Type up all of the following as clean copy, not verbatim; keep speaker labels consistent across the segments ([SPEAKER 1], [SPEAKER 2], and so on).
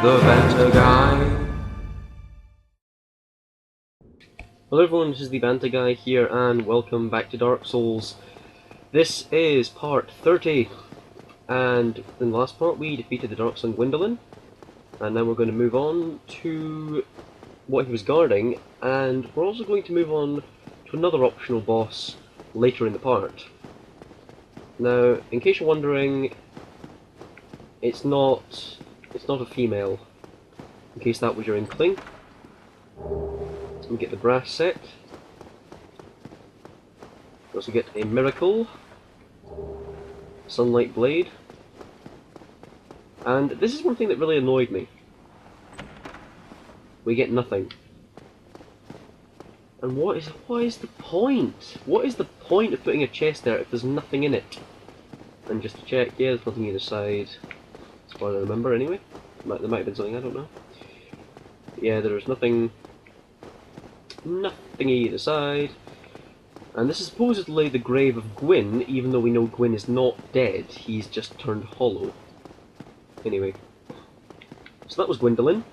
[SPEAKER 1] the Banter Guy. Hello everyone, this is the Banter Guy here, and welcome back to Dark Souls. This is part 30, and in the last part we defeated the Dark Sun Gwyndolin, and now we're going to move on to what he was guarding, and we're also going to move on to another optional boss later in the part. Now, in case you're wondering, it's not a female, in case that was your inkling. We get the brass set. We also get a miracle, sunlight blade, and this is one thing that really annoyed me. We get nothing. And what is the point? What is the point of putting a chest there if there's nothing in it? And just to check, yeah, there's nothing either side. As far as I remember, anyway. There might have been something, I don't know. Yeah, there's nothing either side. And this is supposedly the grave of Gwyn, even though we know Gwyn is not dead, he's just turned hollow. Anyway. So that was Gwyndolin.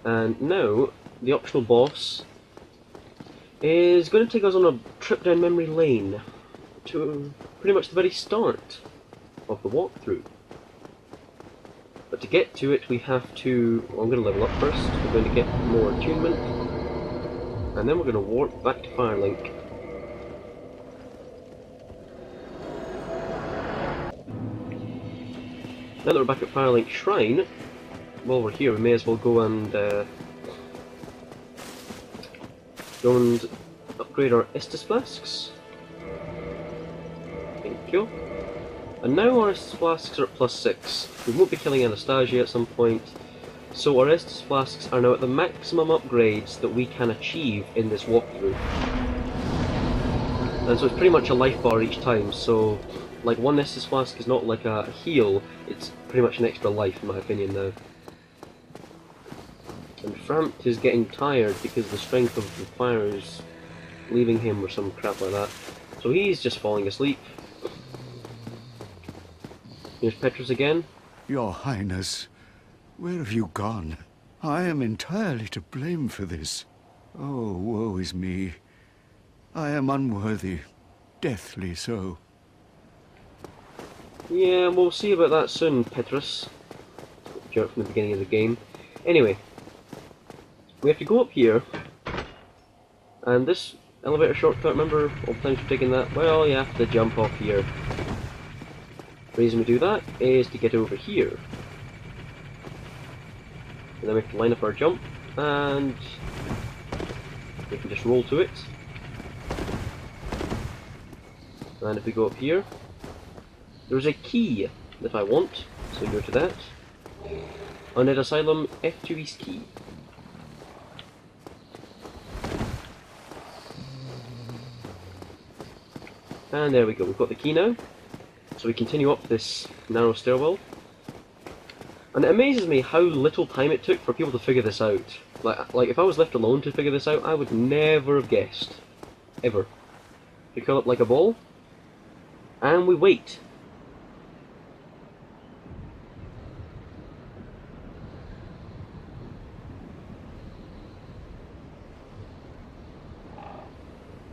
[SPEAKER 1] And now, the optional boss is going to take us on a trip down memory lane to pretty much the very start of the walkthrough. But to get to it we have to... well, I'm going to level up first, we're going to get more attunement, and then we're going to warp back to Firelink. Now that we're back at Firelink Shrine, while we're here we may as well go and upgrade our Estus flasks. Thank you. And now our Estus flasks are at +6. We won't be killing Anastasia at some point, so our Estus flasks are now at the maximum upgrades that we can achieve in this walkthrough. And so it's pretty much a life bar each time, so like one Estus flask is not like a heal, it's pretty much an extra life in my opinion now. And Frampt is getting tired because the strength of the fire is leaving him or some crap like that. So he's just falling asleep. Here's Petrus again.
[SPEAKER 2] Your Highness, where have you gone? I am entirely to blame for this. Oh, woe is me. I am unworthy, deathly so.
[SPEAKER 1] Yeah, we'll see about that soon, Petrus. Jerk from the beginning of the game. Anyway, we have to go up here, and this elevator shortcut, remember all the times we've taken that? Well, you have to jump off here. The reason we do that is to get over here. And then we have to line up our jump, and we can just roll to it. And if we go up here, there's a key that I want, so we go to that. Undead Asylum F2 East key. And there we go, we've got the key now. So we continue up this narrow stairwell. And it amazes me how little time it took for people to figure this out. Like if I was left alone to figure this out, I would never have guessed. Ever. We curl up like a ball, and we wait.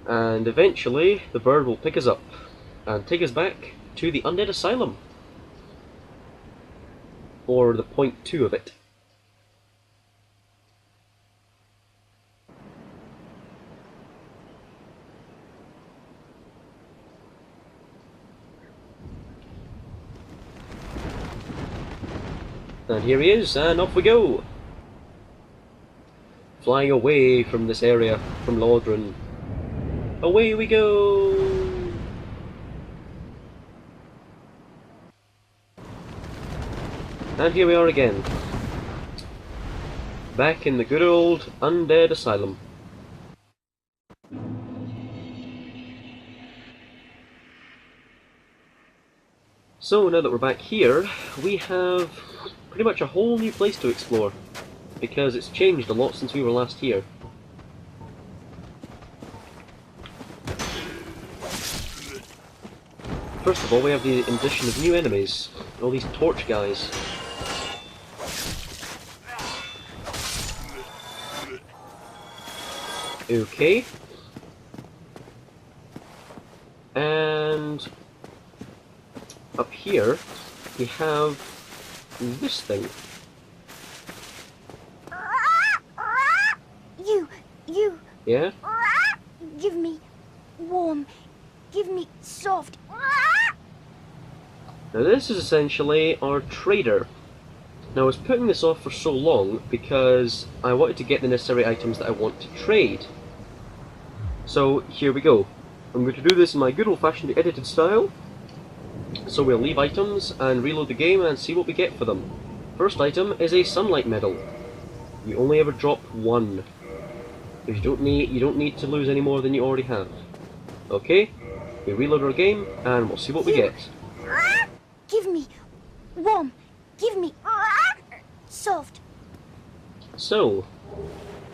[SPEAKER 1] And eventually the bird will pick us up and take us back to the Undead Asylum. Or the point 2 of it. And here he is, and off we go! Flying away from this area, from Lodran. Away we go! And here we are again. Back in the good old Undead Asylum. So now that we're back here, we have pretty much a whole new place to explore, because it's changed a lot since we were last here. First of all, we have the addition of new enemies. All these torch guys. Okay. And up here, we have this thing.
[SPEAKER 3] You.
[SPEAKER 1] Yeah?
[SPEAKER 3] Give me warm. Give me soft.
[SPEAKER 1] Now this is essentially our trader. Now I was putting this off for so long because I wanted to get the necessary items that I want to trade. So here we go. I'm going to do this in my good old-fashioned edited style. So we'll leave items and reload the game and see what we get for them. First item is a sunlight medal. You only ever drop one. You don't need to lose any more than you already have. Okay, we reload our game and we'll see what we get.
[SPEAKER 3] Give me warm. Give me soft.
[SPEAKER 1] So,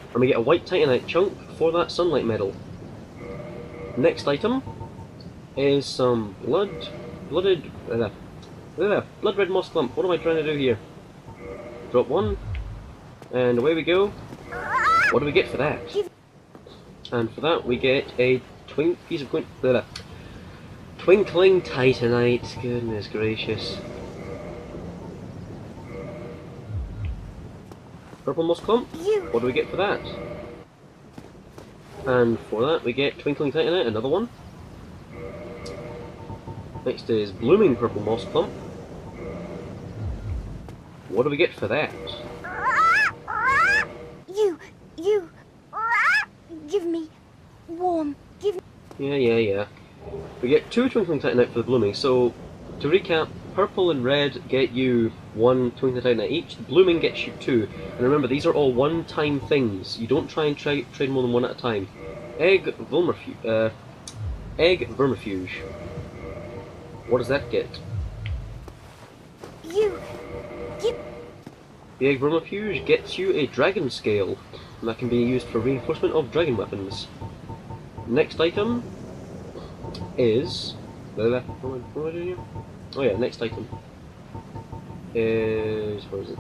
[SPEAKER 1] I'm gonna get a white titanite chunk for that sunlight medal. Next item is some blood red moss clump. What am I trying to do here? Drop one, and away we go. What do we get for that? And for that we get a piece of twinkling titanite. Goodness gracious. Purple moss clump. What do we get for that? And for that we get twinkling titanite, another one. Next is blooming purple moss clump. What do we get for that?
[SPEAKER 3] You. Give me warm. Give me.
[SPEAKER 1] Yeah. We get 2 twinkling titanite for the blooming. So, to recap, purple and red get you 1 twinkling titanite each. The blooming gets you 2. And remember, these are all one-time things. You don't try and trade more than one at a time. Egg vermifuge. What does that get?
[SPEAKER 3] You. Give.
[SPEAKER 1] The egg vermifuge gets you a dragon scale. And that can be used for reinforcement of dragon weapons. Next item is... What am I doing here? Oh yeah, next item is... where is it?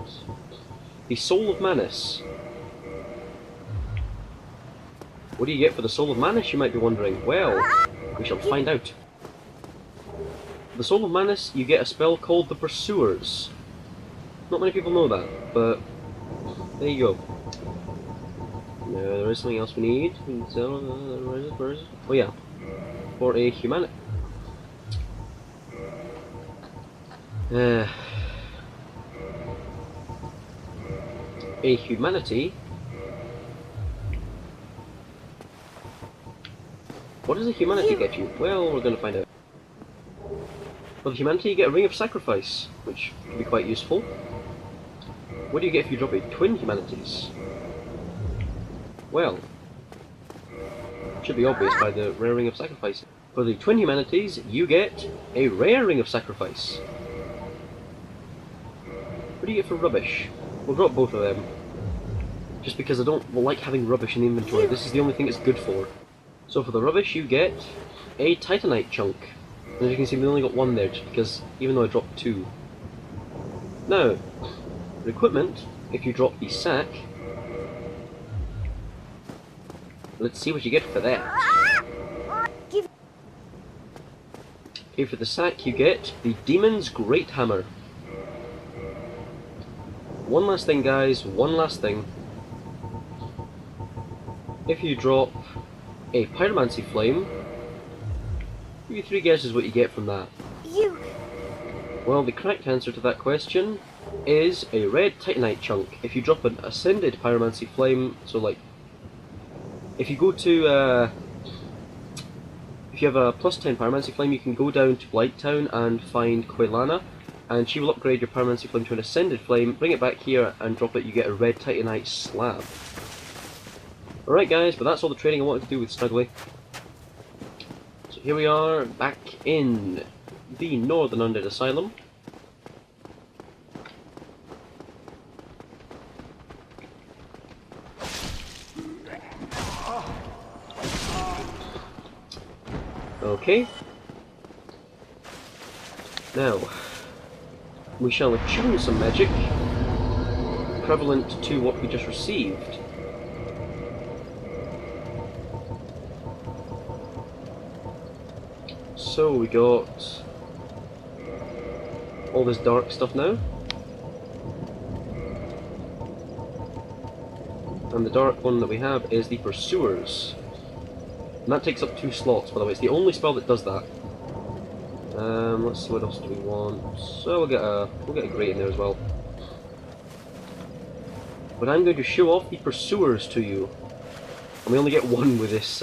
[SPEAKER 1] The Soul of Manus. What do you get for the Soul of Manus, you might be wondering? Well, we shall find out. For the Soul of Manus, you get a spell called the Pursuers. Not many people know that, but there you go. Now, there is something else we need. Where is it? Oh yeah, for a humanity. A humanity. What does a humanity get you? Well, we're going to find out. For the humanity, you get a ring of sacrifice, which can be quite useful. What do you get if you drop a twin humanities? Well, should be obvious by the rare ring of sacrifice. For the twin humanities, you get a rare ring of sacrifice. What do you get for rubbish? We'll drop both of them. Just because I don't like having rubbish in the inventory. This is the only thing it's good for. So for the rubbish, you get a titanite chunk. And as you can see, we only got one there, just because, even though I dropped 2. Now, for equipment, if you drop the sack, let's see what you get for that. Okay, for the sack you get the Demon's Great Hammer. One last thing, guys, one last thing. If you drop a Pyromancy Flame, give you 3 guesses what you get from that. Well, the correct answer to that question is a red titanite chunk. If you drop an Ascended Pyromancy Flame, so like, if you go to, if you have a plus 10 Pyromancy Flame, you can go down to Blighttown and find Quelana, and she will upgrade your Pyromancy Flame to an Ascended Flame, bring it back here and drop it, you get a red titanite slab. Alright guys, but that's all the trading I wanted to do with Snuggly. So here we are, back in the Northern Undead Asylum. Okay. Now, we shall attune some magic prevalent to what we just received. So we got all this dark stuff now. And the dark one that we have is the Pursuers. And that takes up 2 slots, by the way. It's the only spell that does that. Let's see, what else do we want? So we'll get a Great in there as well. But I'm going to show off the Pursuers to you. And we only get 1 with this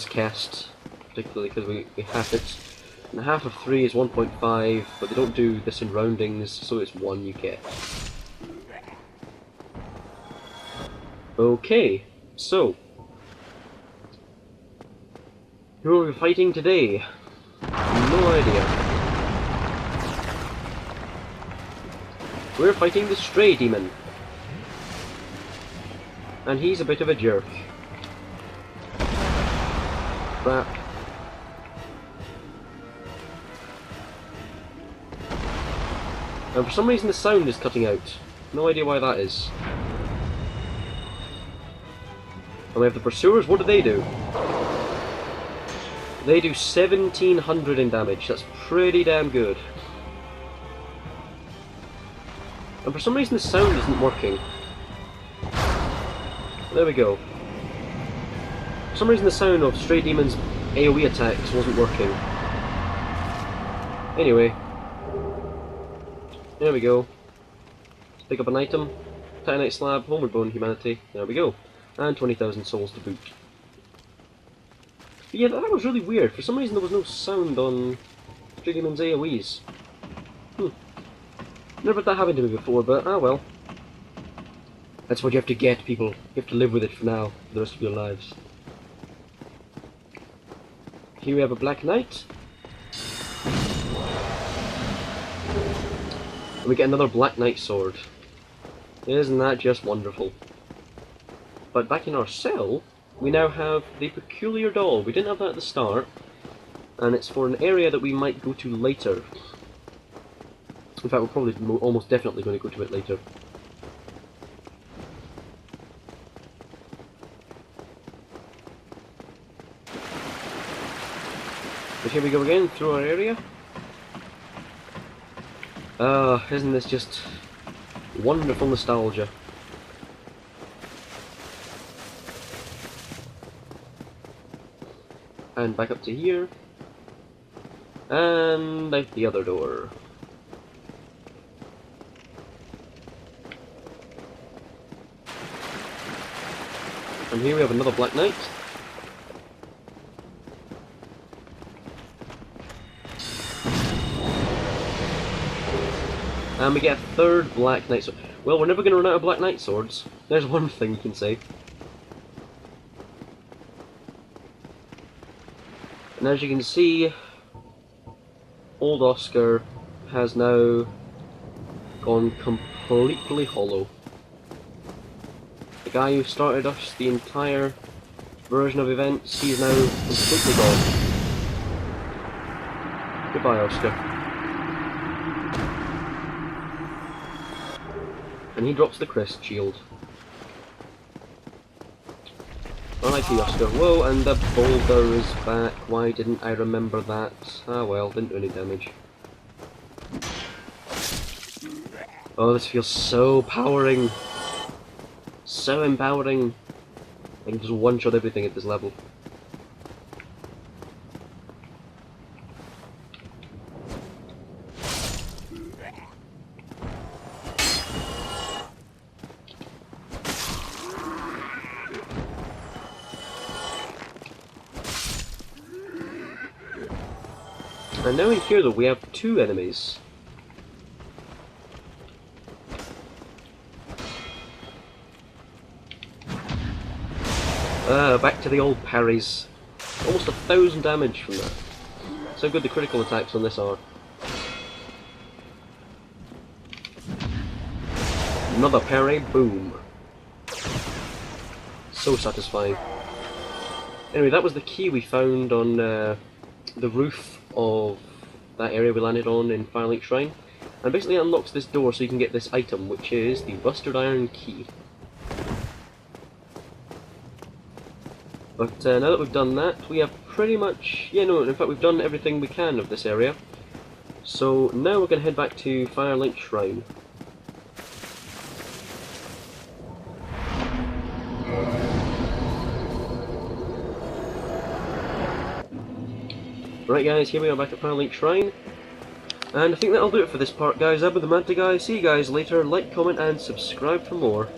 [SPEAKER 1] cast, particularly because we half it. And half of 3 is 1.5, but they don't do this in roundings, so it's 1 you get. Okay, so who are we fighting today? No idea. We're fighting the Stray Demon. And he's a bit of a jerk. Crap. And for some reason the sound is cutting out. No idea why that is. And we have the Pursuers. What do? They do 1700 in damage. That's pretty damn good. And for some reason the sound isn't working. There we go. For some reason the sound of Stray Demon's AoE attacks wasn't working. Anyway. There we go. Let's pick up an item. Titanite Slab, Homeward Bone, Humanity. There we go. And 20,000 souls to boot. But yeah, that was really weird. For some reason there was no sound on Stray Demon's AoEs. Never had that happen to me before, but ah well. That's what you have to get, people. You have to live with it for now, for the rest of your lives. Here we have a Black Knight. And we get another Black Knight sword. Isn't that just wonderful? But back in our cell, we now have the Peculiar Doll. We didn't have that at the start, and it's for an area that we might go to later. In fact, we're probably almost definitely going to go to it later. But here we go again, through our area. Isn't this just wonderful nostalgia? And back up to here. And out the other door. And here we have another Black Knight. And we get a third Black Knight sword. Well, we're never going to run out of Black Knight swords. There's one thing you can say. And as you can see, old Oscar has now gone completely hollow. The guy who started us the entire version of events, he's now completely gone. Goodbye, Oscar. And he drops the crest shield. R.I.P. Oscar. Whoa, and the boulder is back. Why didn't I remember that? Ah well, didn't do any damage. Oh, this feels so powering. So empowering. I can just one-shot everything at this level. And now in here though we have 2 enemies. Back to the old parries. Almost 1,000 damage from that. So good the critical attacks on this are. Another parry, boom. So satisfying. Anyway, that was the key we found on the roof of that area we landed on in Firelink Shrine. And basically it unlocks this door so you can get this item, which is the Rusted Iron Key. But now that we've done that, we have pretty much... yeah, no, in fact we've done everything we can of this area. So now we're going to head back to Firelink Shrine. Right guys, here we are back at Firelink Shrine. And I think that'll do it for this part guys. I've been the Manta Guy. See you guys later. Like, comment and subscribe for more.